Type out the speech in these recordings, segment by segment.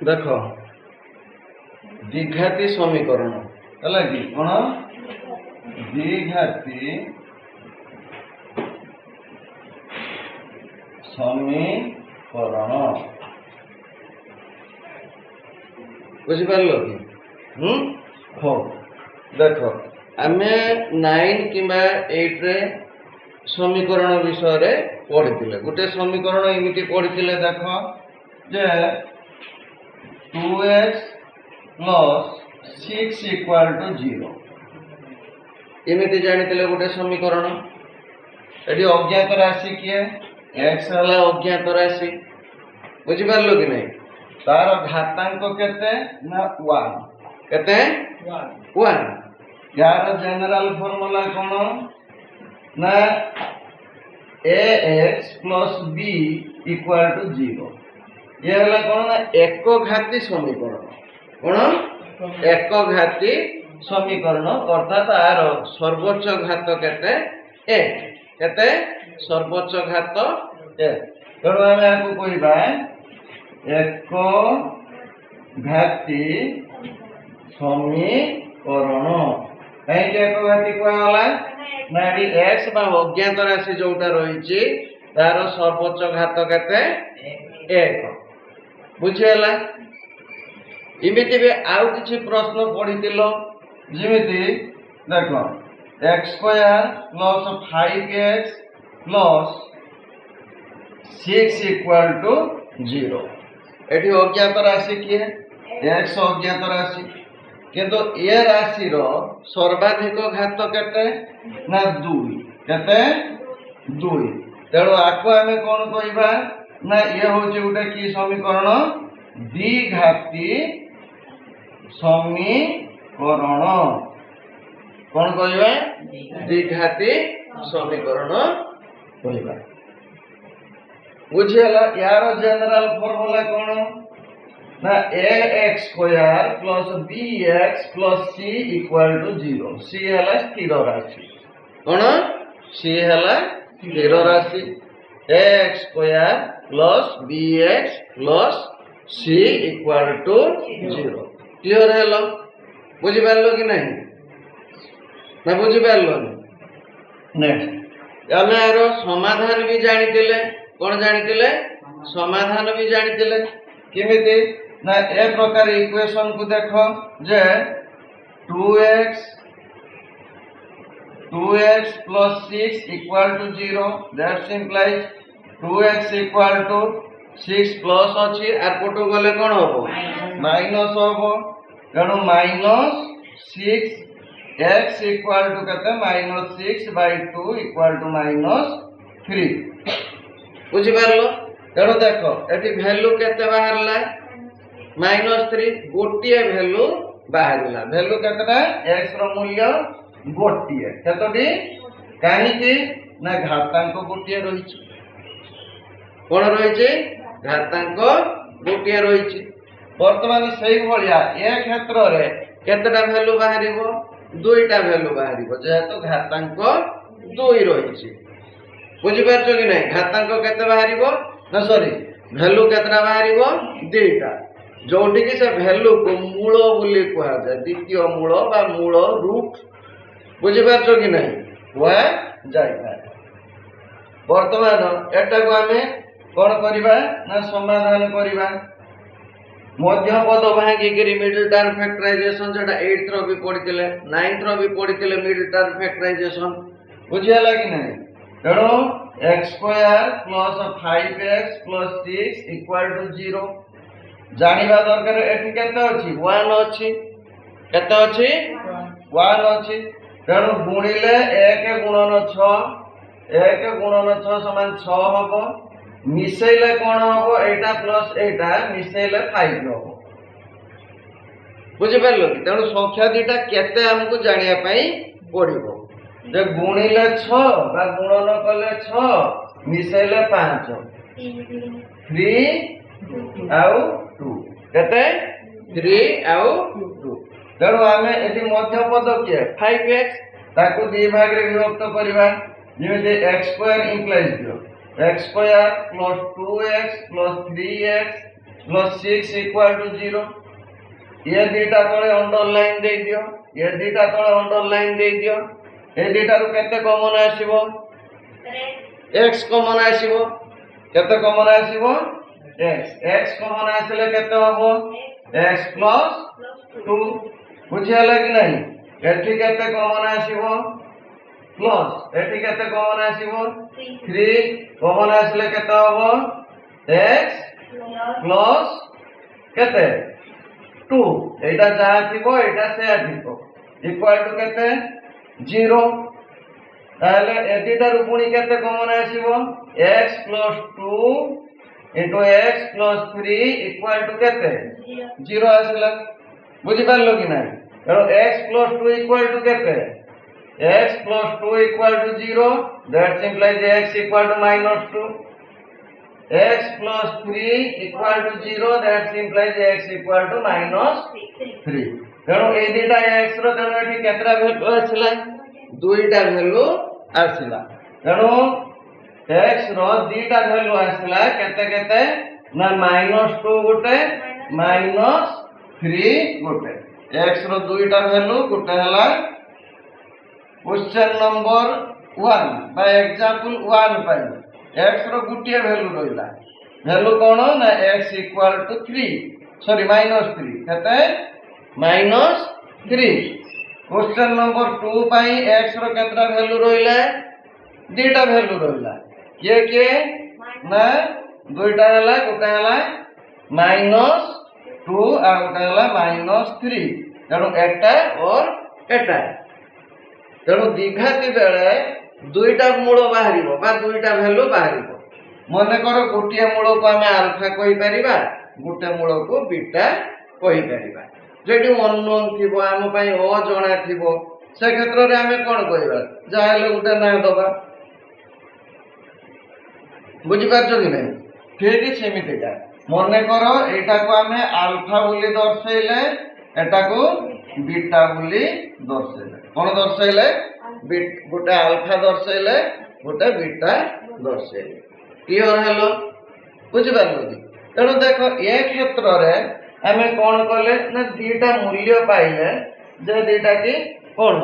देख द्विघाती समीकरण है कि कौन द्विघाती समीकरण बुझिपार कि हो देख आम 9 कि 8 रे समीकरण विषय पढ़ी गोटे समीकरण एमती पढ़ी देख जे 2x + 6 = 0 एमती जानी गोटे समीकरण ये अज्ञात राशि किए x है अज्ञात राशि बुझिपार कि नहीं तार घातांक केते ना 1 केते 1 यार जनरल फार्मूला कौन ना ax + b = 0 ये हला कौन ना एक घाती समीकरण कौन एक घाती समीकरण अर्थात आर सर्वोच्च घात केते ए केते सर्वोच्च घात ए तेणु आम आपको कहबा एक घाती समीकरण कहीं एक घाती कहला ना एक्स बा अज्ञात राशि जोटा रही तार सर्वोच्च घात केते एक बुझीगला इमिति भी आउ किछि प्रश्न पढ़ितिलो जिमिति देखो x² + 5x + 6 = 0 एठी अज्ञात राशि किए x अज्ञात राशि किंतु ये राशि रो सर्वाधिक घात केते ना 2 केते 2 तेणु आको आमे कोन कहबा ना ये होचे गोटे की समीकरण द्विघाती समीकरण कौन कहबा द्विघाती समीकरण कहबा बुझियला यार जनरल फार्मूला कौन ना ax² + bx + c = 0 c हला स्थिर राशि कौन c हला स्थिर राशि ax² + bx + c = 0 क्लियर है बुझी पारलो कि नहीं ना बुझी पारलो नेक्स्ट आम यार समाधान भी जानी कौन जानी समाधान भी जानी किमिति ना ए प्रकार इक्वेशन को देखो जे 2x + 6 = 0 that's implies 2x = 6 plus अच्छी आर पटो गले कौन हम माइनस हम तेणु -6 x = -6/2 = -3 बुझिपारलो तेणु देख एटी वैल्यू केते बाहरला -3 गोटिए वैल्यू बाहरला वैल्यू केतेटा x रो मूल्य गोटिए केतोटी काहे कि ना घातांक गोटिए रहिछि कौन रही घातांक गोटे रही बर्तमान से भाया ए क्षेत्र में केतटा भैल्यू बाहर 2टा भैल्यू बाहर जेहेतु घातांक 2 रही बुझीपार कि नहीं घातांक केते बाहर ना सॉरी भैल्यू केतटा बाहर 2टा जोटी की से भैल्यू को मूल बोली कह जाए द्वितीय मूल बा मूल रूट बुझीपार कि नहीं कह जाए बर्तमान एटा को आम कौन करवा ना समाधान करवा मध्य पद भांगिक मिडिल टर्म फैक्टराइजेशन जोटा 8th रो भी पढ़ी 9th रो भी पढ़ी मिडिल टर्म फैक्टराइजेशन बुझीगला कि नहीं तेणु x² + 5x + 6 = 0 जानिबा दरकार एठी केते अछि 1 अछि केते अछि 1 अछि तेणु गुणिले 1 × 6 1 × 6 = 6 हबो मिसेले कौन हम एटा प्लस एटा मिसेले 5 हम बुझी पारलो कि तेणु संख्या दुटा केते हमको जानिया पई पड़िबो जे गुणिले 6 बा गुणन कले 6 मिसेले 5 3 आउ 2 केते 3 आउ 2 तेणु आमे एटी मध्य पद किए 5x ताकू 2 भाग रे विभक्त करबा ଯେମିତି x ସ୍କୋୟାର ଇମ୍ପ୍ଲାଇଜ୍ ଦିଅ x square plus 2x plus 3x plus 6 equal to 0 ये दुईटा तले अंडरलाइन दे दियो ये दुईटा तले अंडरलाइन दे दियो ए दुईटारू केते कॉमन आसीबो x कॉमन आसीबो केते कॉमन आसीबो x कॉमन आसीले केते हबो x प्लस 2 बुझियाला कि नहीं एठी केते कॉमन आसीबो प्लस एठी केते कॉमन आसीबो 3 कॉमन आसीले केते हबो x प्लस केते 2 एटा जहा थिबो एटा से थिबो इक्वल टू केते 0 ताले एदिटा रुपुणी केते कॉमन आसीबो x plus 2 into x plus 3 equal to केते 0 आसला बुझि पारलो कि नाही एरो x प्लस 2 इक्वल टू केते x plus 2 equal to 0 that implies x equal to -2 x plus 3 equal to 0 that implies x equal to -3 तेणु ए दुईटा x रो तेणु एठी केतरा वैल्यू आसिला दुईटा वैल्यू आसिला तेणु x रो दुईटा वैल्यू आसिला केते केते ना -2 गुटे -3 गुटे x रो दुईटा वैल्यू गुटे हला क्वेश्चन नंबर 1 बा एग्जांपल 1 पाई x रो गुटिया वैल्यू रहिला वैल्यू कोन ना x इक्वल टू 3 सॉरी -3 केते -3 क्वेश्चन नंबर 2 पाई x रो केतरा वैल्यू रहिला दुईटा वैल्यू रहिला के ना दुईटा हला गोटा हला -2 आ गोटा हला -3 तेणु एटा और एटा तेणु द्विघाती बेले दुईटा मूल बाहरिबो बा दुईटा वैल्यू बाहरिबो मने करो गोटिया मूल को आमे अल्फा कहि परिबा गोटे मूल को बीटा कहि परिबा जेडी अननोन थिबो आम पई अजणा थिबो से क्षेत्र रे आमे कोन कहिबा जाहेले गोटे ना दबा बुझि पाछो कि नै ठीक सेमितिका मने करो एटा को आमे अल्फा बोली दर्शाइले एटा को बीटा बोली दर्शाइले कोन दर्शाइले गोटे अल्फा दर्शाइले गोटे बीटा दर्शाइले क्लियर हेलो बुझि पारलो कि तेणु देखो ए क्षेत्र रे आमे कोन कले ना दुईटा मूल्य पाइले जे दुईटा की कोन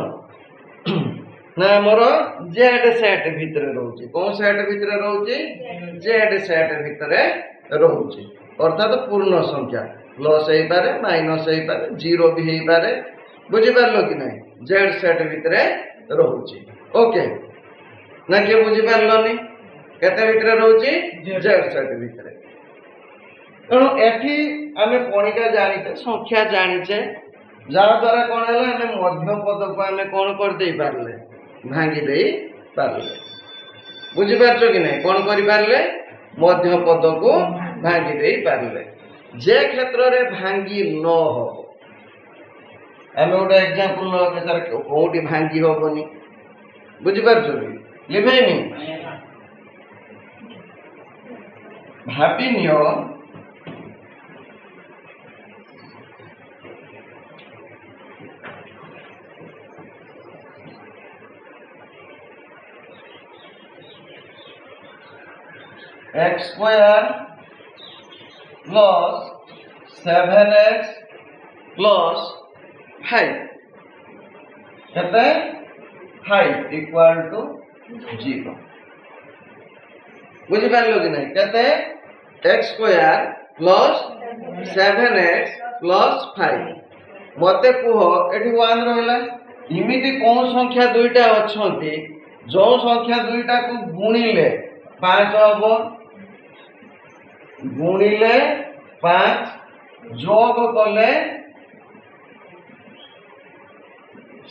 ना हमर जेड सेट भितर रहउची कोन सेट भितर रहउची जेड सेट भितर रहउची अर्थात पूर्ण संख्या प्लस हेई पारे माइनस हेई पारे जीरो भी हेई पारे बुझि पारलो कि नै जेड सेट भितर रहउची ओके ना के बुझि पारलोनी केते भितर रहउची जेड सेट भितर तेणु एठी आमे कोणिका जानिचे संख्या जानिचे जा द्वारा कोन हला आमे मध्य पद को आमे कोन कर देई पारले भांगी देई पारले बुझि पारछो कि नै कोन करि पारले मध्य पद को भांगी देई पारले जे क्षेत्र रे भांगी न हो आमे ओटा एग्जांपल न के सर कोठी भांगी होबनी बुझि पारछो कि लिभेनी भाबी neo x square plus 7x plus 5 कहते 5 इक्वल टू 0 बुझी पारलो कि नहीं कहते x square plus 7x plus 5 मते कुह एठी 1 रहला इमिति कोन संख्या दुईटा अछंती जो संख्या दुईटा को गुणिले 5 हबो गुणिले 5 जोग कले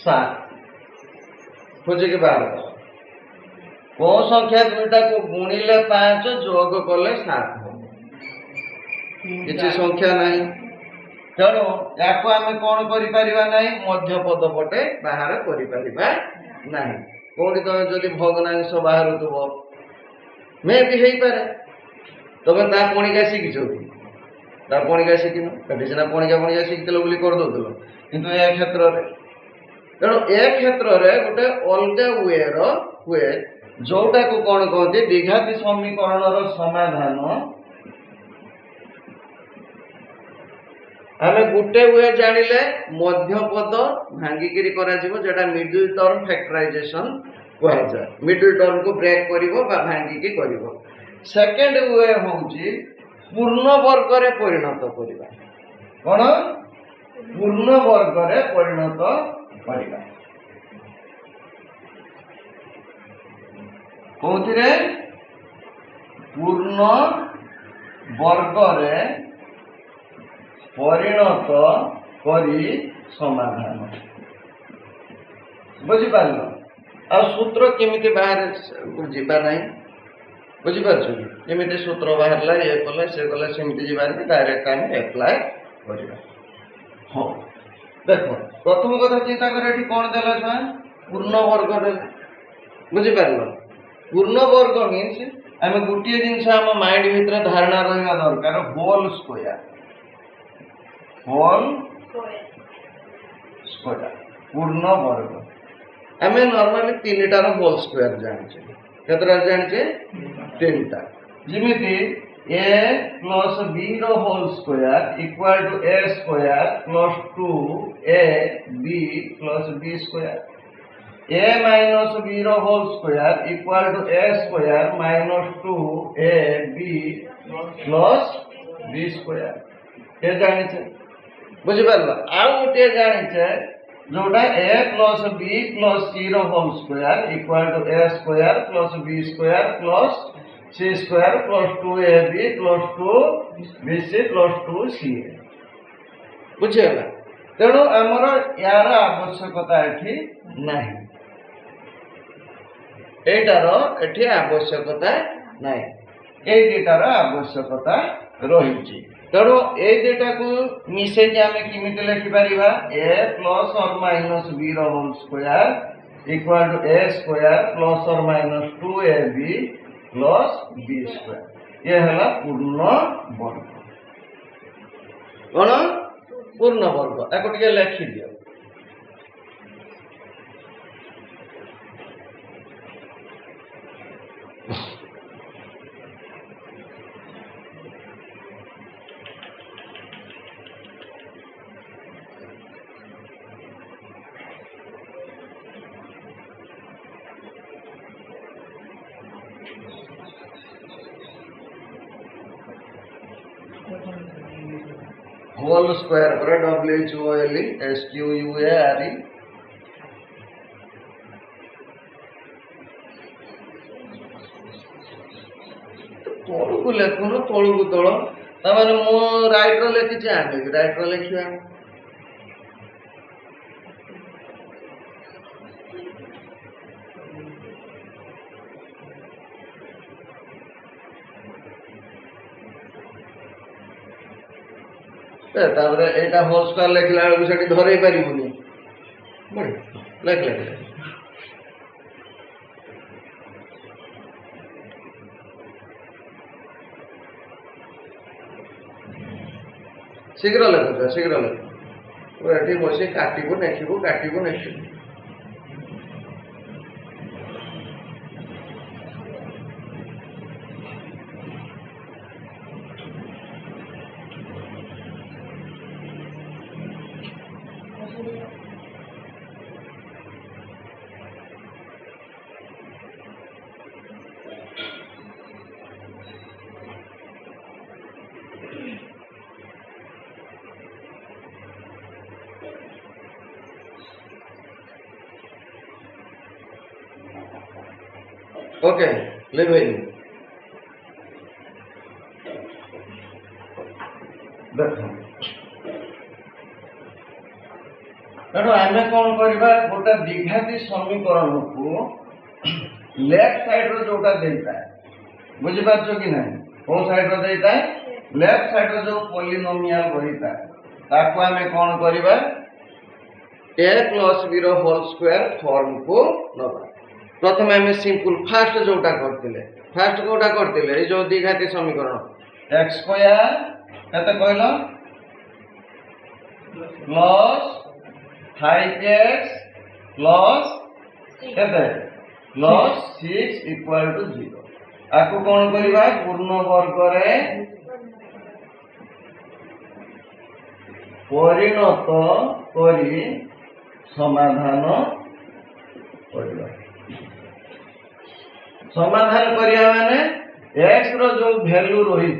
7 खोजे के बाहर कौन संख्या दुईटा को गुणिले 5 जोग कले 7 हो किसी संख्या नहीं तेणु या आम कौन कर मध्य पद पटे बाहर कर कौटी तुम जदि भग्नांश बाहर थो मे भी हो पारे तुम ता पणिका शिखिच ता पणिका शिखिन कटी सीना पणिका पणिका शिखिल बोली करदे किंतु ए क्षेत्र में तेणु ए क्षेत्र में गोटे अलग वे हुए जोटा को कौन कहते द्विघाती समीकरण समाधान आम गोटे वे जानिले मध्य पद भांगिकी करा मिडिल टर्म फैक्टराइजेशन कह जाए मिडिल टर्म को ब्रेक करिवो बा भांगिकी करिवो सेकंड वे होउची पूर्ण वर्ग रे परिणत करिबा कोन पूर्ण वर्ग रे परिणत करिबा कोथिरे पूर्ण वर्ग रे परिणत करी समाधान बुझी पाल आ सूत्र केमिति बाहर बुझीबा नहीं बुझी पारछु केमिति सूत्र बाहरला ये कले से कले सेमिति जीवार के डायरेक्ट आम अप्लाई करिबा हां देखो प्रथम कथा चिंता करे एठी कोन देला छा पूर्ण वर्ग देला बुझी पारलो पूर्ण वर्ग मीन्स आम गोटे जिनस आम माइंड भितर धारणा रहा दरकार होल स्क्वायर पूर्ण वर्ग आम नॉर्मली तीन टार होल स्क्वायर जाने केतरा जाने तीन टा जिमिति ए प्लस बी रो whole square equal to a square plus 2 a b plus b square a minus b रो whole square equal to a square minus 2 a b plus b square ये जाने बुझी पारल आउ गोटे जाने जोटा a plus b plus c रो whole square equal to a square plus b square plus c square plus 2 a b plus 2 B C plus 2 सी बुझेगा तेणु आमर यार आवश्यकता एठी नहीं एटार एठी आवश्यकता नहीं ए दुटार आवश्यकता रही तेणु ए दुटा को मिसे आम किमिति लिखिपारिबा ए प्लस और माइनस बी रो whole square equal to a square plus और minus 2 a b plus b square ये हला पूर्ण वर्ग कौन पूर्ण वर्ग एको टिके लिखि दियो होल स्क्वायर पर WHOLE SQUARE तोड़ को लेखुन तोड़ को तोड़ तमाने मो राइट रो लिखि आमे राइट रो लिखिया तापर एटा होल स्क्वायर लिखला बेलू सेठी धरई पारिबुनी लिख लिख शीघ्र लिख शीघ्र लिख एठी बसी काटिबो नेखिबो काटिबो नेखिबो ओके लिविंग देखो तेणु आम कौन करवा गोटे द्विघाती समीकरण को लेफ्ट साइड रो जोटा देता है बुझी पारछो कि नहीं कौन साइड रो देता है लेफ्ट साइड रो जो पॉलिनोमियल रहीता ताको आम कौन करवा ए प्लस बी रो होल स्क्वायर फॉर्म को नबा प्रथम आम सिंपल फास्ट जोटा करते फास्ट कोटा करते जो द्विघाती समीकरण एक्स स्क्वायर केते कहल प्लस 5x प्लस केते प्लस 6 इक्वल टू 0 आकु कौन करवा पूर्ण वर्ग रे परिणत करी समाधान करवा समाधान करिया माने x रो जो वैल्यू रही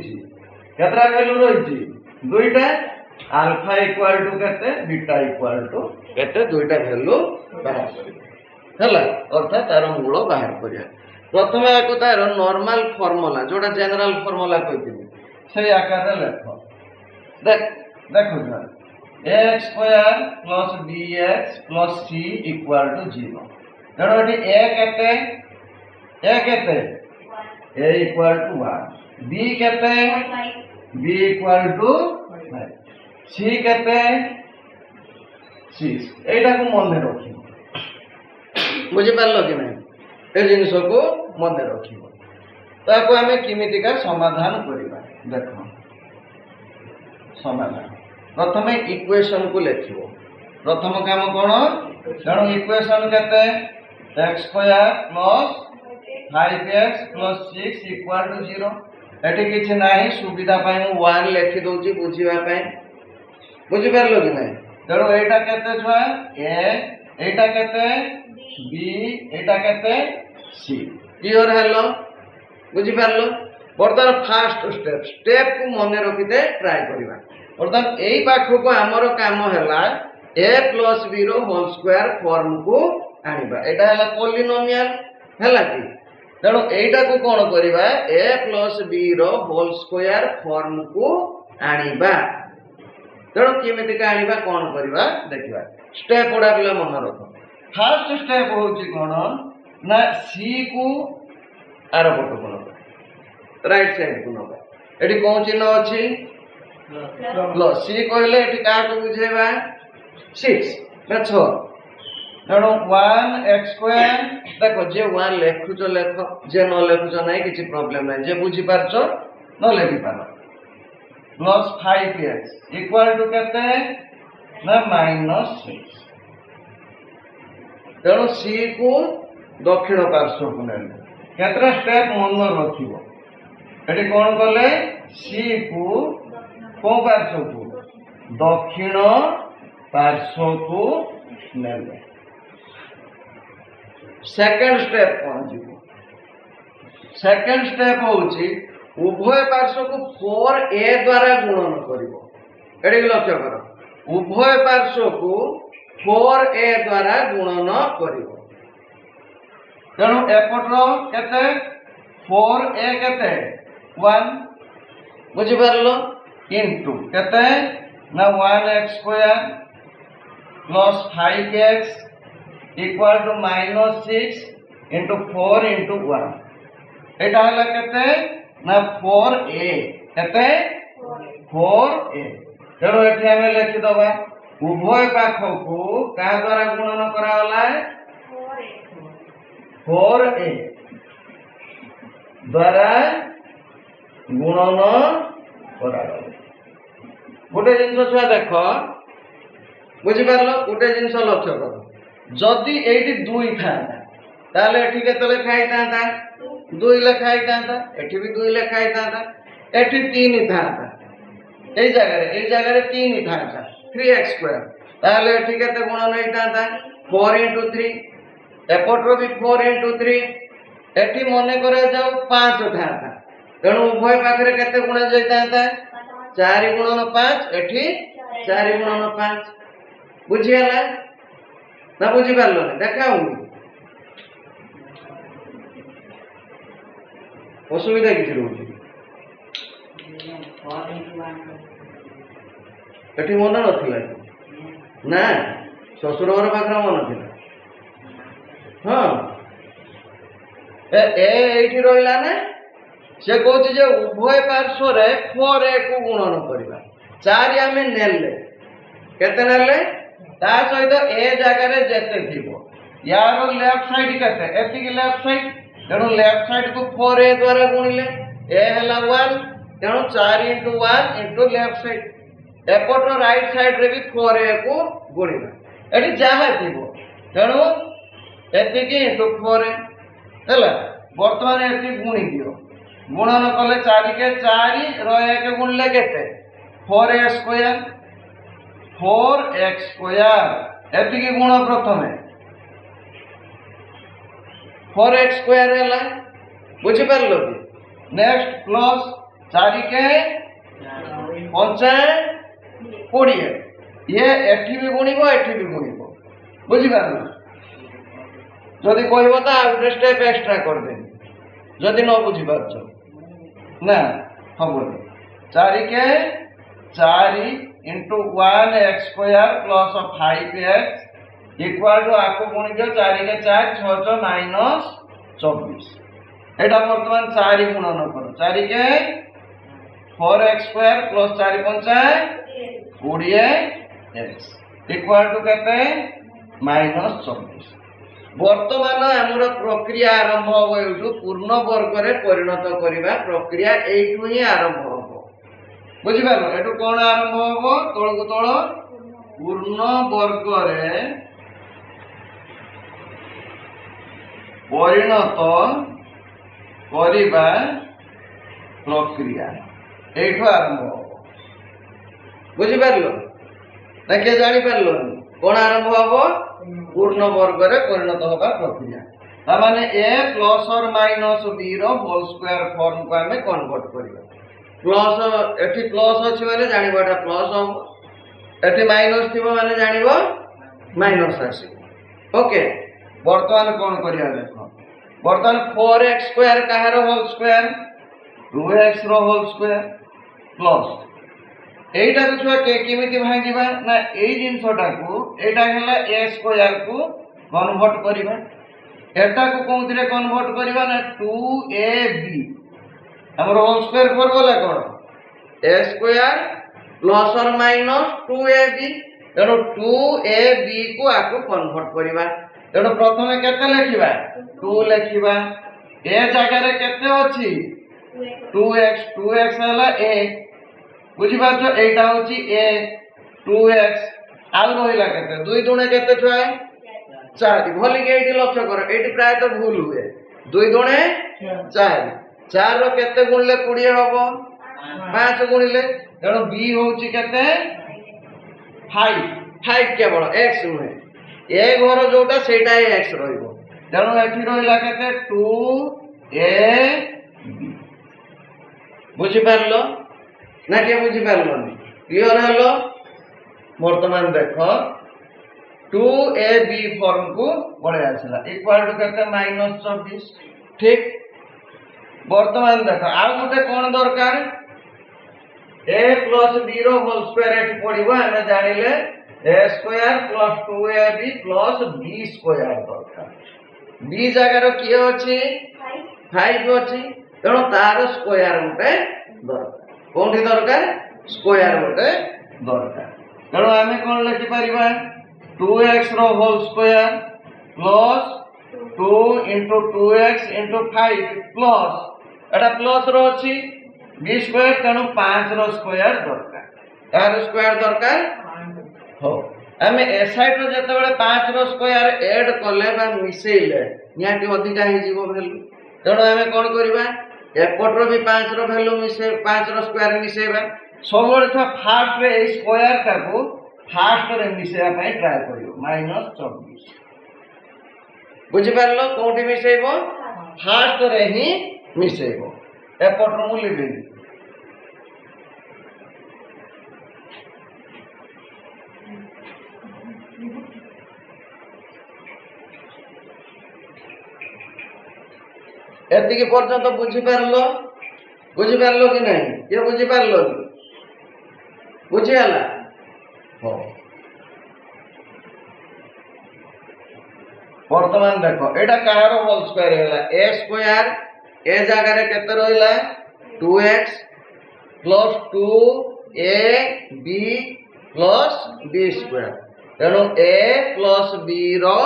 केतरा वैल्यू रही दुईटा अल्फा इक्वल टू केते बीटा इक्वल टू केते दुईटा वैल्यू बाहर हला अर्थात तार मूल बाहर करिया प्रथम आको तार नॉर्मल फार्मूला जोटा जनरल फार्मूला कहथिनी से आकार लेखो देखो जा x square plus bx plus c equal to 0 तेणु एटी a केते a इक्वल टू 1 b केते b इक्वल टू 5 c केते 6 एटा को मन रखी बुझी पारलो कि नहीं ए जिनिस को मन रखिबो ताको आमे किमितिका समाधान करिबा देखो समाधान प्रथमे इक्वेशन को लिखिबो प्रथम काम कोन जणो इक्वेशन केते x square plus 5x plus 6 equal to 0 एठी किछि नाही सुविधा पाई मु 1 लिखि दोची बुझिबा पाई बुझि पारलो कि नहीं जणो एटा केते छुआ a एटा केते b एटा केते c क्लियर हेलो बुझि पारलो बर्तमान फास्ट स्टेप को मने रखिते ट्राई करिबा बर्तमान एई पाखो को हमर काम हैला a प्लस b रो होल स्क्वायर फॉर्म को आनिबा एटा हैला पॉलिनोमियल हैला कि तेणु एटा को कोन करिबा a प्लस b रो होल स्क्वायर फॉर्म को आनिबा तेणु केमिति का आनिबा कोन करिबा देखिबा स्टेप ओडा पिला मन रखो फर्स्ट स्टेप होची कोन ना c को आरो पटो कोन राइट साइड को नबा एठी कोन चिन्ह अछि प्लस c कहले एठी का को बुझेबा 6 ना 6 तेणु 1x स्क्वायर देखो जे 1 लेखुच लेख जे न लेखुच नहीं किछि प्रॉब्लम नहीं जे बुझी पारछो न लेखि पारो प्लस 5x इक्वल टू केते ना -6 तेणु c को दक्षिण पार्श्व को नेल केतरा स्टेप मन रखिबो एठी कोन करले c को को पार्श्व को दक्षिण पार्श्व को नेल सेकंड स्टेप कौन जी सेकंड स्टेप होची उभय पार्श्व को 4a द्वारा गुणन करिवो एडी लक्ष्य करो उभय पार्श्व को 4a द्वारा गुणन करिवो तेणु एपटरो केते 4a केते 1 बुझि पारलो इनटू केते ना 1x square plus 5x equal to -6 into 4 into 1 एटा हला केते ना 4a केते 4a तेणु एठी हमें लिखि दबा उभय पाख को का द्वारा गुणन करा होला 4a द्वारा गुणन करा गोटे जिनस छुआ देखो बुझि पारलो गोटे जिनस लक्ष्य करो जदि एठी 2 थांता ताले एठी केतले खाई तांता 2 लेखाई तांता एठी भी 2 लेखाई तांता एठी 3 थांता ए जगह रे 3 थांता 3x स्क्वायर ताले एठी केते गुण नै तांता 4 * 3 एपटरो भी 4 * 3 एठी मने करा जाऊ 5 थांता तेणु उभय पाखरे केते गुण जाई तांता 4 * 5 एठी 4 * 5 बुझि हला ना बुझी पारलो ना देखाऊ असुविधा किसी रोची एठी मन नथिला ना ससुर घर पाखरा मन थिला हां ए एठी रहिला ना से कहूची जे उभय पार्श्व रे 4a को गुणन करिबा 4 आमे नेले केते नेले ता सहित ए जगह रे जेते थिबो यार लेफ्ट साइड केते एति की लेफ्ट साइड तेणु लेफ्ट साइड को 4a द्वारा गुणिले ए हला 1 तेणु 4 * 1 * लेफ्ट साइड एपट राइट साइड रे भी 4a को गुणिला एठी जाहा थिबो तेणु एति की * 4a है बर्तमान ये गुणी दियो गुणन कले 4 के 4 1 गुणले केते 4x स्क्वायर एति गुण प्रथम 4x स्क्वायर है बुझी पारलो कि नेक्स्ट प्लस 4 के 5 20 ये एठी भी गुणिबो एठी भी गुणिबो बुझी पारलो जदि कहबो त आ गुटे स्टेप एक्स्ट्रा कर दे जदि न बुझी पारछो ना हबो 4 के 4 into 1x square plus 5x equal to आपको गुणी दियो 4 के 4 6 माइनस 24 एटा वर्तमान 4 गुणन करो 4 के 4x square plus 4 5 20x equal to केते माइनस 24 वर्तमान आमर प्रक्रिया आरंभ हो एठू पूर्ण वर्ग रे परिणत करिबा प्रक्रिया एठू ही आरंभ हो बुझी पारो एठू कोन आरंभ हो तळ को तळ पूर्ण वर्ग रे परिणत करिबा प्रक्रिया एठू आरंभ हो बुझी पारलो ना के जानि पारलो कोन आरंभ हो पूर्ण वर्ग रे परिणत होगा प्रक्रिया ता माने a प्लस और माइनस b रो होल स्क्वायर फॉर्म को हमें कन्वर्ट करिबा प्लस एठी प्लस अछि माने जानिबो एटा प्लस हो एठी माइनस थिबो माने जानिबो माइनस आसी ओके वर्तमान कोन करिया देखो वर्तमान 4x स्क्वायर काहारो होल स्क्वायर 2x रो होल स्क्वायर प्लस एटा को छुआ के केमिति भांगिबा ना एई जिंसटा को एटा हला a स्क्वायर को कन्वर्ट करिबा एटा को कोनथिरे कन्वर्ट करिबा ना 2ab हमर होल स्क्वायर कर बोला कोन a स्क्वायर प्लस और माइनस 2ab तेनो 2ab को आको कन्वर्ट करिबा तेनो प्रथमे केते लिखिबा 2 लिखिबा a जगह रे केते अछि 2x हला a बुझी पाछो एटा होची a 2x आउ रहिला केते 2 दुणे केते छुआ 4 भली के एटी लक्ष्य करो एटी प्राय तो भूल हुए 2 दुणे 4 4 रो केते गुणले 20 होबो 5 गुणिले तेनो b होची केते 5 केवल x नुहे a घर जोटा सेटा x रहिबो तेनो एठी रहिला केते 2a बुझी पारलो ना के बुझी पारलो क्लियर हलो वर्तमान देखो 2ab फॉर्म को पड़े आसला इक्वल टू केते माइनस 24 ठीक वर्तमान देखो आ गुटे कोन दरकार a प्लस b रो होल स्क्वायर एठी पड़िबो हमें जानिले a square plus 2ab plus b square दरकार b जगह रो की अछि 5 अछि तेनो तार स्क्वायर गुटे दरकार कोनठी दरकार स्क्वायर गोटे दरकार तेणु आम कौन लिखि पारिबा 2x रो whole square plus 2 into 2x into 5 plus एटा प्लस रो अछि b स्क्वायर तेणु 5 रो स्क्वायर दरकार तार स्क्वायर दरकार हो आम ए साइड रो जते बेले 5 रो स्क्वायर ऐड करले बा मिसेइले याके अधिका हे जीवो वैल्यू तेणु आम कोन करिबा एपट रो भी 5 रो वैल्यू मिसे 5 रो स्क्वायर मिसेबा सबले था फास्ट रे स्क्वायर का को फास्ट रे मिसेबा पई ट्राई करियो माइनस 24 बुझि पारलो कोठी मिसेबो फास्ट रे ही मिसेबो एपट रो मूल्य दे एतिके पर्यंत बुझी पारलो कि नहीं ये बुझी पारलो बुझी आला हो वर्तमान देखो एटा काहारो होल स्क्वायर हैला a स्क्वायर ए जगह रे केते रहिला 2x plus 2ab plus b square तेणु a प्लस b रो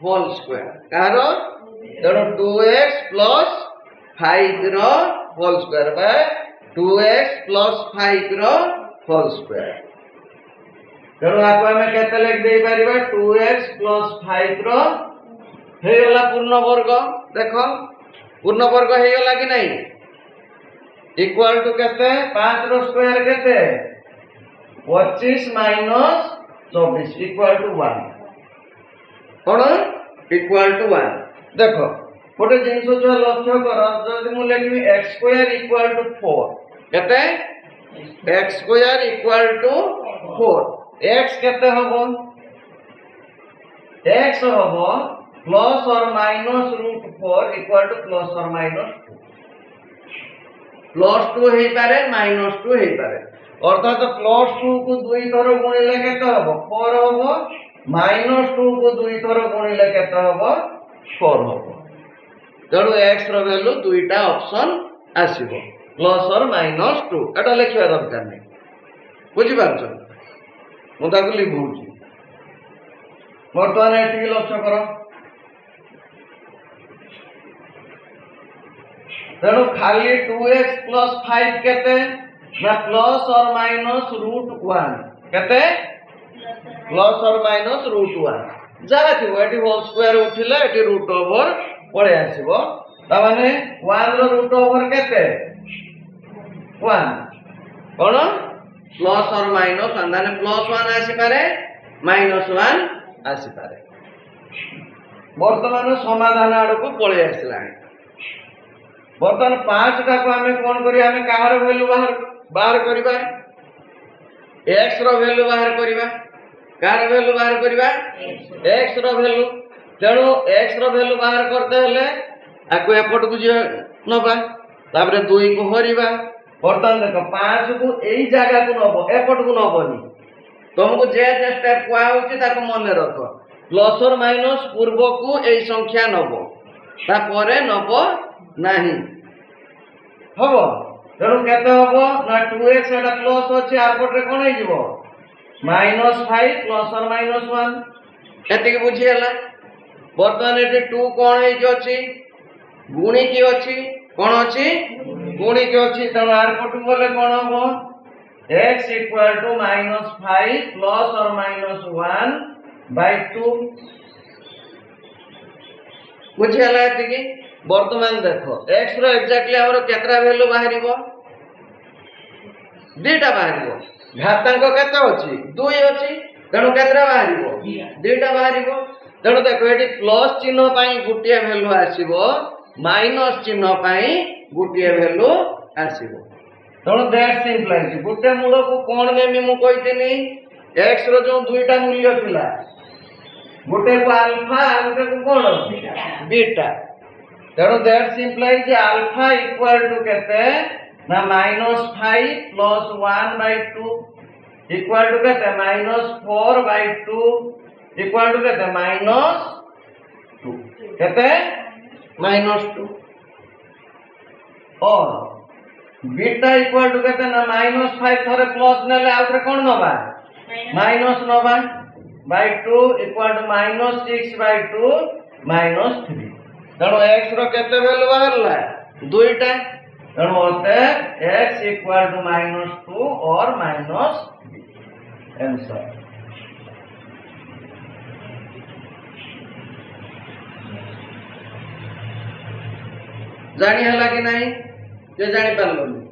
होल स्क्वायर काहारो तेणु 2x प्लस 5 रो whole square by 2x plus 5 रो होल स्क्वायर तेणु आपको हमें केते लिख दे परिबा 2x प्लस 5 रो ହେଇଗଲା ପୂर्ण ବର୍ଗ। ଦେଖ ପୂर्ण ବର୍ଗ ହେଇଗଲା କି ନାହିଁ? इक्वल टू केते 5 रो स्क्वायर केते 25 माइनस 24 इक्वल टू 1 कोन इक्वल टू 1। देखो गोटे जिंस जो लक्ष्य कर जदि मु लिखि x स्क्वायर इक्वल टू 4 केते x स्क्वायर इक्वल टू 4 x केते हबो x हबो प्लस और minus root 4 equal to plus और माइनस 2 प्लस 2 हेई पारे माइनस 2 हेई पारे अर्थात प्लस 2 को 2 थर गुणिले केते हबो 4 हबो माइनस 2 को 2 थर गुणिले केते हबो 4 हबो। तेणु x रो वैल्यू दुईटा ऑप्शन आसीबो प्लस और माइनस 2 एटा लिखिबा दरकार नै बुझि पारछो मु ताकु लिखुची वर्तमान एठी लक्ष्य करो। तेणु खाली 2x प्लस 5 केते ना प्लस और माइनस रूट 1 केते प्लस और माइनस रूट 1 जा थिबो एटी होल स्क्वायर उठिले एटी रूट ओवर पळे आसीबो ता माने 1 रो रूट ओवर केते 1 कोन प्लस और माइनस अंदाने प्लस 1 आसी पारे माइनस 1 आसी पारे। वर्तमान समाधान आडको पळे आसिलानी बर्तमान 5 टा को हमें कोन करी हमें काहर वैल्यू बाहर करिबा x रो वैल्यू बाहर करिबा कार वैल्यू बाहर करिबा x रो वैल्यू। तेणु x रो वैल्यू बाहर करते हले आको एपट को जे नबा तापरे 2 को हरिबा बर्तमान देखो 5 को एई जागा को नबो एपट को नबोनी तुमको जे स्टेप को आउची ताको मन रखो प्लस और माइनस पूर्व को एई संख्या नबो ता परे नबो नाही हबो। तेणु केते हबो ना 2x एटा प्लस अछि आरपट रे कोन हे जिवो -5 प्लस और माइनस 1 एते के बुझी हला। वर्तमान एटे 2 कोन हे जे अछि गुणी की अछि कोन अछि गुणी की अछि तेणु आरपट बोले कोन हबो x इक्वल टू -5 प्लस और माइनस 1/2 बुझी हला एते की। वर्तमान देखो x रो एक्जेक्टली हमरो केतरा वैल्यू बाहरिबो दुईटा बाहरिबो घातांक केते अछि 2 अछि तेणु केतरा बाहरिबो दुईटा बाहरिबो। तेणु देखो एटी प्लस चिन्ह पई गुटिया वैल्यू आसीबो माइनस चिन्ह पई गुटिया वैल्यू आसीबो। तेणु दैट सिंपलाइज गुटे मूल को कोन नेमी मु कहितनी x रो जो दुईटा मूल्य थिला गुटे को अल्फा गुटे को कोन बीटा। तेणु that simplify alpha equal to केते ना -5 प्लस 1/2 इक्वल टू केते -4/2 इक्वल टू केते -2 केते -2 और बीटा इक्वल टू केते ना -5 थरे प्लस नेले आउtre कोन नबा माइनस नबा /2 इक्वल टू -6/2 -3। तेणु x रो केते वैल्यू बाहरला दुईटा तेणु होते x इक्वल टू -2 और -3 आंसर। जानी हला कि नहीं जे जानी पारलोनी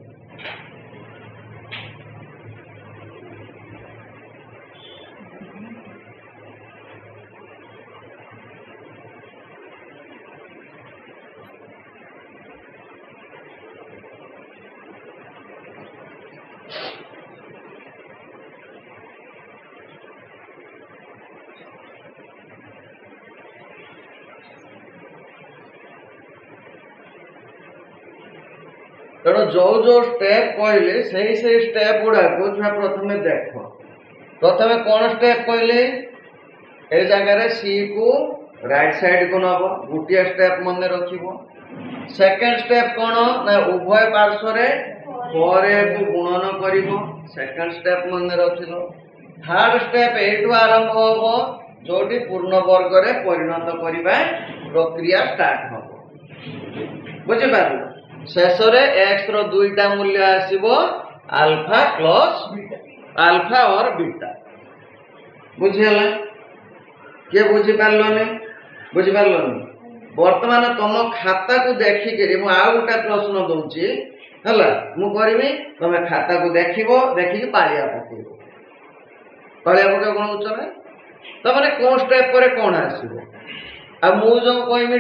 तेणु जो जो स्टेप कहले सही सही स्टेप गुड़ा को छुआ प्रथमे देख प्रथमे कौन स्टेप कहले ए जगह रे सी को राइट साइड को नब गोटे स्टेप मन रखिबो। सेकंड स्टेप कौन ना उभय पार्श्व रे 4a को गुणन करिवो सेकंड स्टेप मन रखिलो। थर्ड स्टेप एटू आरंभ होबो जोटी पूर्ण वर्ग रे परिणत करिबा प्रक्रिया स्टार्ट होबो बुझि पारलो। शेष रे x रो दुईटा मूल्य आसीबो अल्फा प्लस अल्फा और बीटा बुझियला के बुझि पारलोनी बुझी पारलनी वर्तमान तुम खाता को देखिक मु आउ गोटे प्रश्न दूची हला मु करबी तुम खाता को देखिबो देखिक पालिया पकेइबो पालिया पके कोन उचना त माने कोन स्टेप पर कोन आसीबो आ मु जो कहबी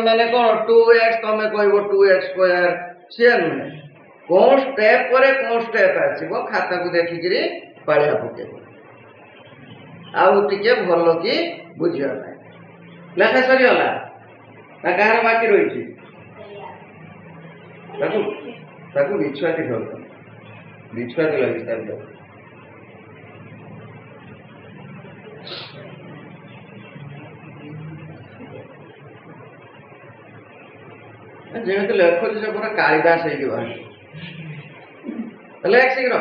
माने कोन 2x तुम कहबो 2x स्क्वायर से नुहे कोन स्टेप पर कोन स्टेप आसीबो खाता को देखिक पालिया पकेइबो आउ टिके भलो की बुझिया नाही लेखा सरीगला ना कहार बाकी रही ताकू बिछुआती खाऊ बिछुआती लगी जमी लेखु से पूरा कालिदास लेख शीघ्र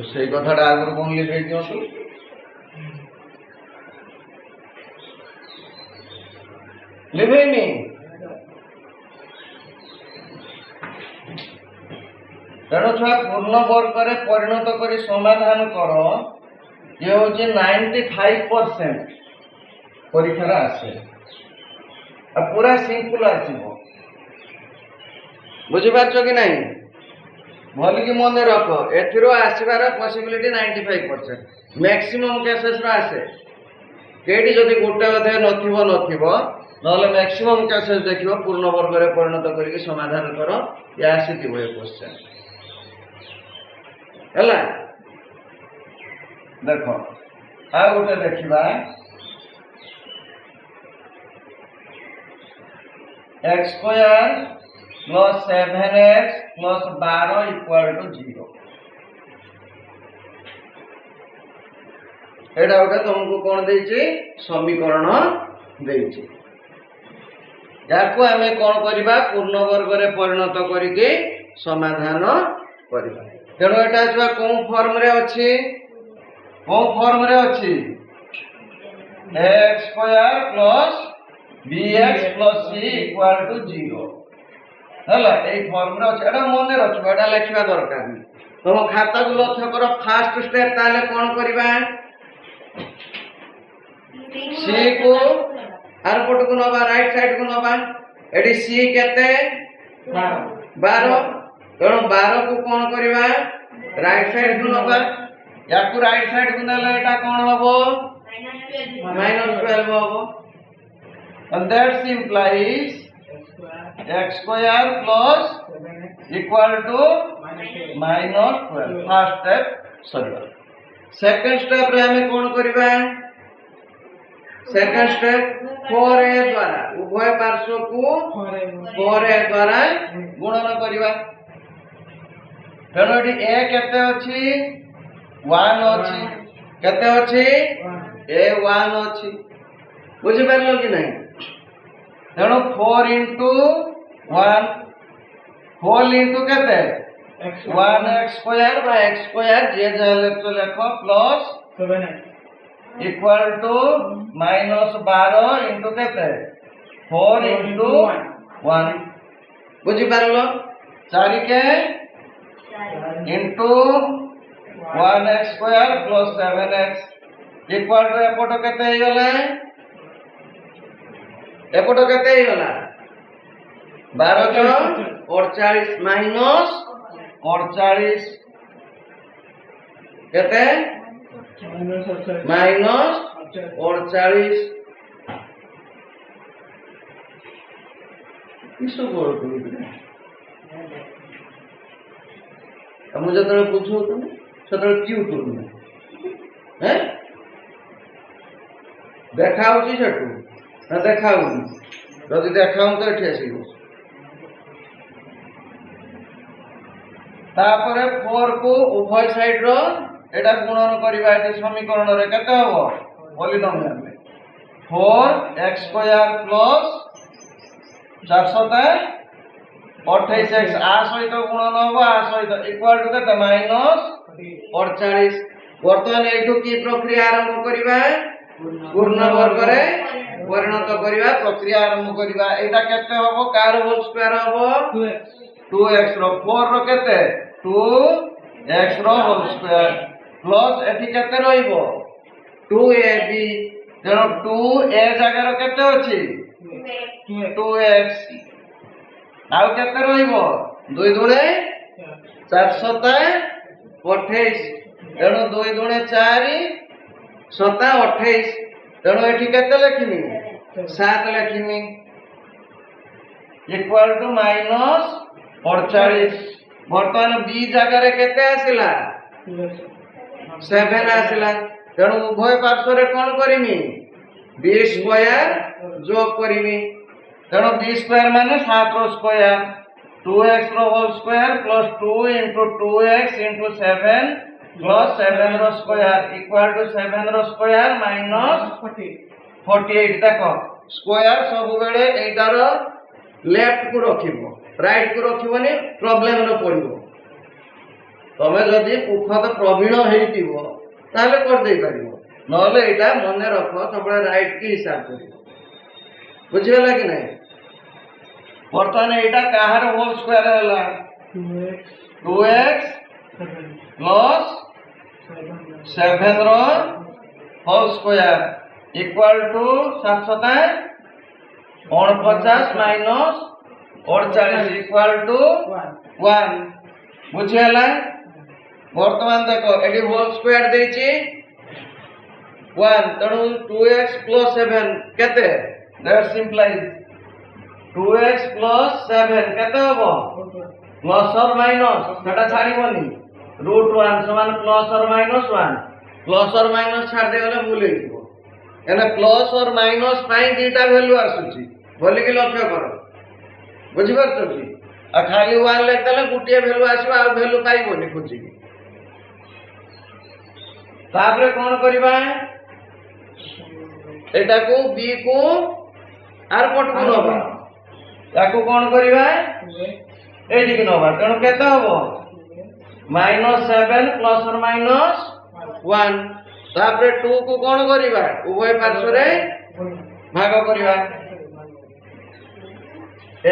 से कथा आगुरी कौन लिखे दिंतु लिखेनी तेणु छुआ पूर्ण वर्ग परिणत कर समाधान कर ये हूँ 95% परीक्षार आसे पूरा सिंपल आसो बुझीपार कि नहीं भल कि मन रख एथिरो आसबार पॉसिबिलिटी 95% मैक्सिमम केसेस आसे केटी जदि गोटे अध्याय नथिबो नथिबो नले मैक्सिमम केसेस देखिबो पूर्ण वर्ग रे परिणत करके समाधान करो या आसीथिबो ए क्वेश्चन हला देखो आ गोटे देखिबा x square plus 7x plus 12 equal to 0 एटा गोटे तुमको कौन देछि समीकरण देछि याकू आमे कौन करिबा पूर्ण वर्ग रे परिणत करिके समाधान करिबा तेणु एटा छुआ कोन फॉर्म रे अछि x square plus bx plus c equal to 0 हला ए फॉर्म रे अछि एटा मन रखबा एटा लिखबा दरकार नै तुम खाता को लक्ष्य करो फर्स्ट स्टेप ताले कोन करिबा c को आर पट को नबा राइट साइड को नबा एडी c केते 12 तेणु 12 को कोन करिबा राइट साइड को नबा या को राइट साइड को नले एटा कोन हबो -12 हबो and that implies x square plus equal to -12 first step sorry second step रे हमें कोन करिबा सेकंड स्टेप 4a द्वारा उभय पार्श्व को 4a द्वारा गुणन करिबा तेणु एटी a केते अछि 1 अछि केते अछि a 1 अछि बुझि पारलो कि नहीं तेणु 4 into 1 होल into केते 1x square by x square जे जाले तो लिखो plus 7x equal to -12 into केते 4 into 1 बुझि पारलो 4 के into 1x square plus 7x equal to एपटो केते हे गला एपटो केते हे गला 12 48 माइनस 48 केते माइनस 48 किसो करो तुम मुझे तो पूछो तुम सतल क्यों तुम हैं देखाउ छी छटू ना देखाउ जदि देखाउ तो एठी आसीबो तापरे 4 को उभय साइड रो एटा गुणन करबा एटी समीकरण रे केते हबो पॉलिनोमियल में 4x स्क्वायर प्लस 428x आ सहित गुणन हबो आ सहित इक्वल टू केते माइनस 48 वर्तमान एठो की प्रक्रिया आरंभ करबा पूर्ण वर्ग रे परिणत करबा प्रक्रिया आरंभ करबा एटा केते हबो कार होल स्क्वायर हबो 2x रो 4 रो केते 2 x रो होल स्क्वायर प्लस एठी केते रहइबो 2ab तेणु 2a जगह केते अछि 2x आउ केते रहइबो 2 दुणे 4 सता 28 तेणु 2 दुणे 4 सता 28 तेणु एठी केते लिखिमी 7 लिखिमी इक्वल टू माइनस 48 बर्तमान b जगह रे केते आसिला 7 आसिला तेणु उभय पार्श्व रे कोन करिमी b स्क्वायर जोग करिमी तेणु b स्क्वायर माने 7 रो स्क्वायर 2x रो whole square plus 2 into 2x into 7 plus 7 रो स्क्वायर इक्वल टू 7 रो स्क्वायर माइनस 48 देखो स्क्वायर सब बेले एटार लेफ्ट को रखिबो राइट को रखिबोनी प्रॉब्लम न पड़िबो तमे जदी पुखत प्रवीण हेतिबो ताले कर दे परिबो नले एटा मने रखो सब राइट की हिसाब करिबो बुझियला कि नहीं बर्तमान एटा काहर होल स्क्वायर हला 2x प्लस 7 रो whole square equal to 749 minus 48 equal to 1 बुझियला वर्तमान देखो एडी होल स्क्वायर देछि 1 तणु 2x plus 7 केते दैट सिंपलाइज 2x plus 7 केते होबो प्लस और माइनस सेटा छाड़ीबोनी √1 समान प्लस और माइनस 1 प्लस और माइनस छाड़ दे गले भूल हेइबो एने प्लस और माइनस पाई दीटा वैल्यू आसुची बोली कि लक्ष्य करो बुझि परछो कि आ खाली 1 लेख देले गुटिया वैल्यू आसीबा आ वैल्यू पाइबोनी खुजी तापरे कोन करबा एटा को b को आर पट को नबा ताको कोन करबा ए दिक नबा तेणु केते हबो -7 प्लस और माइनस 1 तापरे 2 को कोन करबा उभय पार्श्व रे भाग करबा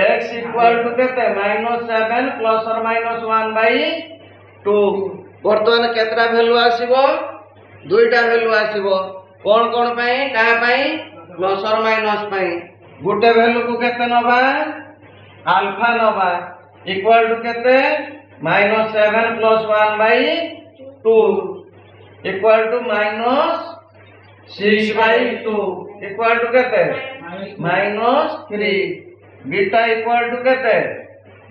x इक्वल टू केते -7 प्लस और माइनस 1 बाई 2 वर्तमान केतरा वैल्यू आसीबो दुईटा वैल्यू आसीबो कोन कोन पई का पई प्लस और माइनस पई गुटे वैल्यू को केते नबा अल्फा नबा इक्वल टू केते -7 plus 1 by 2 equal to -6 by 2 equal to केते -3 बीटा इक्वल टू केते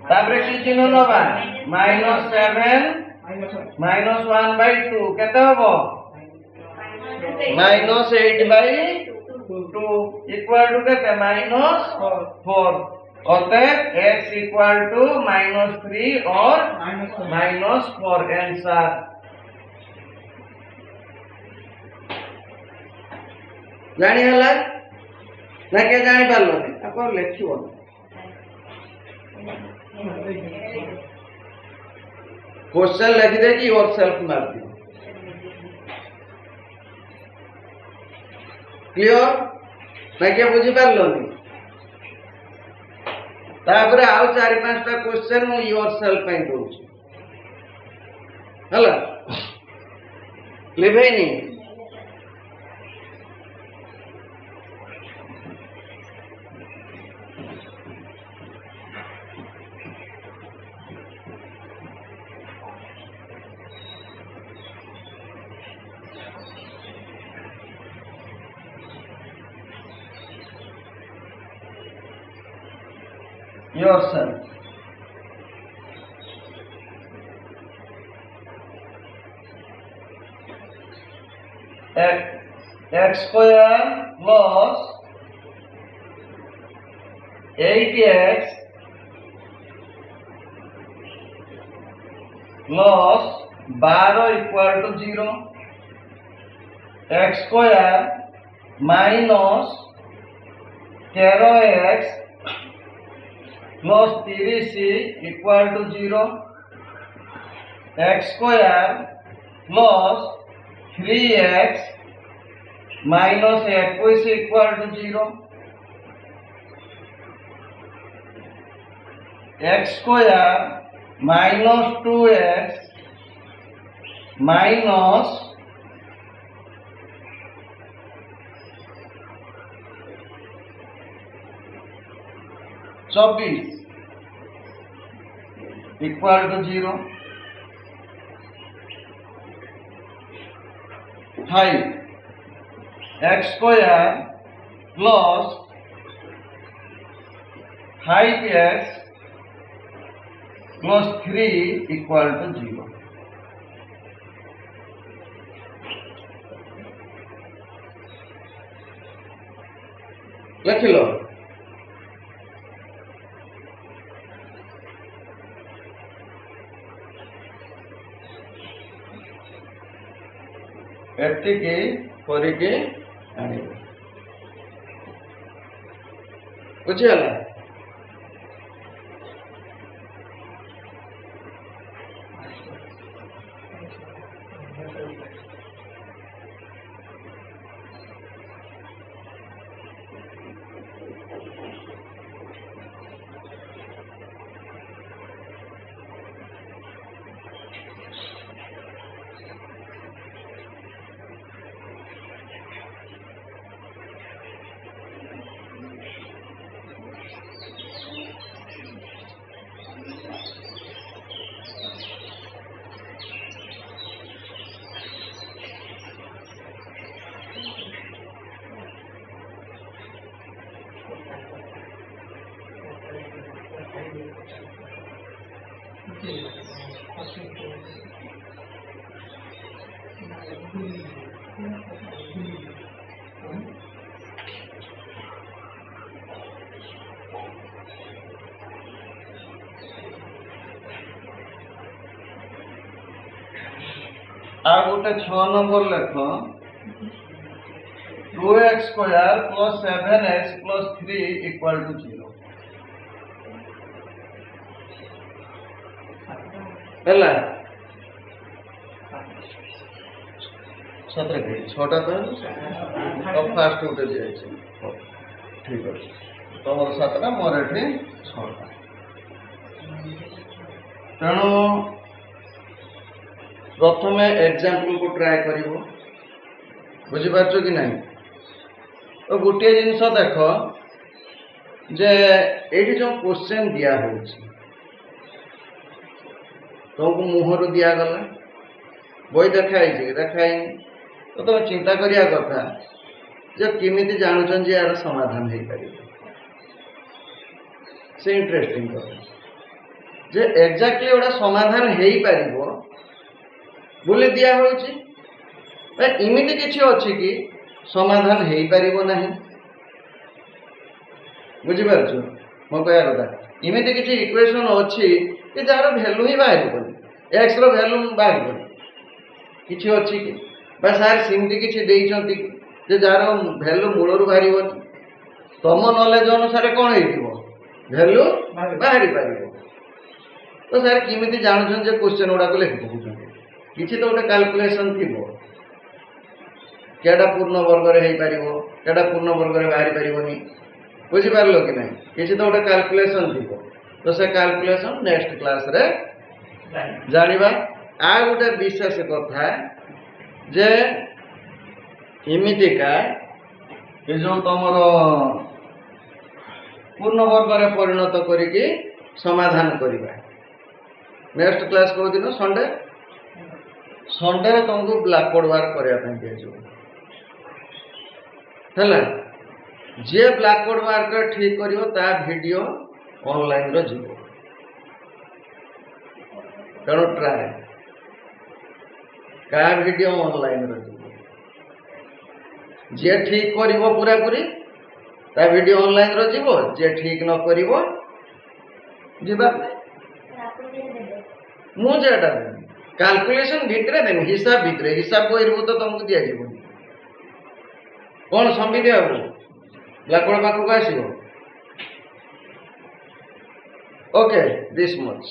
तापरे की चिन्ह नबा -7 -1 बाई 2 केते हबो -8 बाई 2 इक्वल टू केते -4 अतः x इक्वल टू -3 और -4 आंसर जानी हला ना के जानी पारलो आपन लेखिबो क्वेश्चन लिख दे कि योरसेल्फ मार दियो क्लियर ना के बुझी पारलो तापरे आउ 4-5टा क्वेश्चन मु योरसेल्फ पई करूची हला लेबेनी yourself x square plus 8x plus 12 equal to 0 x square minus 13x plus 30 equal to 0 x square plus 3x minus 21 equal to 0 x square minus 2x minus 24 equal to 0। 5 x square plus 5x plus 3 equal to 0। लिख लो। एतिके करके आनिबो बुझिगला। आ गोटे 6 number लेख 2x square plus 7x plus 3 equal to 0 ହେଲା। सतरे के 6टा तो fast उठे दिया ठीक अच्छे तुम 7टा मोर ये 6टा तेणु प्रथम एग्जाम्पल को ट्राए कर बुझीपार कि नहीं। तो गोटे जिनस देख जे ये जो क्वेश्चन दिया हो तुमको मुहर दिगला बही देखाई तो तुम चिंता करिया कथा जे किमिति जानुछन जे यार समाधान हो पारे से इंटरेस्टिंग कथा जे एक्जाक्टली गोटा समाधान हो पार बोले दिया होची इमिति किछि अछि कि समाधान हो पारिबो नाही बुझी पारछु मो कहया कथा इमिति किछि इक्वेशन अछि कि जार वैल्यू ही बाहर एक्स रो वैल्यू बाहर किछि अछि कि बा सार सिमती किछि देइछंती जे जार वैल्यू मूलरु बाहरिबो तम नॉलेज अनुसार कोन हेतिबो वैल्यू बाहरी पारिबो। तो सार किमिति जानछन जे क्वेश्चन उडा को लिखि पहुछन किछि तो गोटे कैलकुलेशन थिबो केडा पूर्ण वर्ग रे हेई पारिबो केडा पूर्ण वर्ग रे बाहरी पारिबोनी बुझी पारलो कि नहीं किछि तो गोटे कैलकुलेशन थिबो। तो से कैलकुलेशन नेक्स्ट क्लास रे जानिबा। आ गोटे विशेष कथा जे इमितिका ये जो तुमर पूर्ण वर्ग रे परिणत करिके समाधान करिबा। नेक्स्ट क्लास को दिन संडे संडे रे तुमको ब्लैकबोर्ड वर्क करिया पे दिया हैला जे ब्लैकबोर्ड वर्क ठीक करियो ता वीडियो ऑनलाइन रो जीवो तेणु ट्राए का वीडियो ऑनलाइन रो जीवो जे ठीक करिवो पूरा पूरी ता वीडियो ऑनलाइन रो जीवो जे ठीक न करिवो जीवा मु जेटा कैलकुलेशन भितरे देन हिसाब को तो तुमको दिया जीवो कौन संविधि बाबू ब्लैकबोर्ड पाखक आसो ओके दिस मच।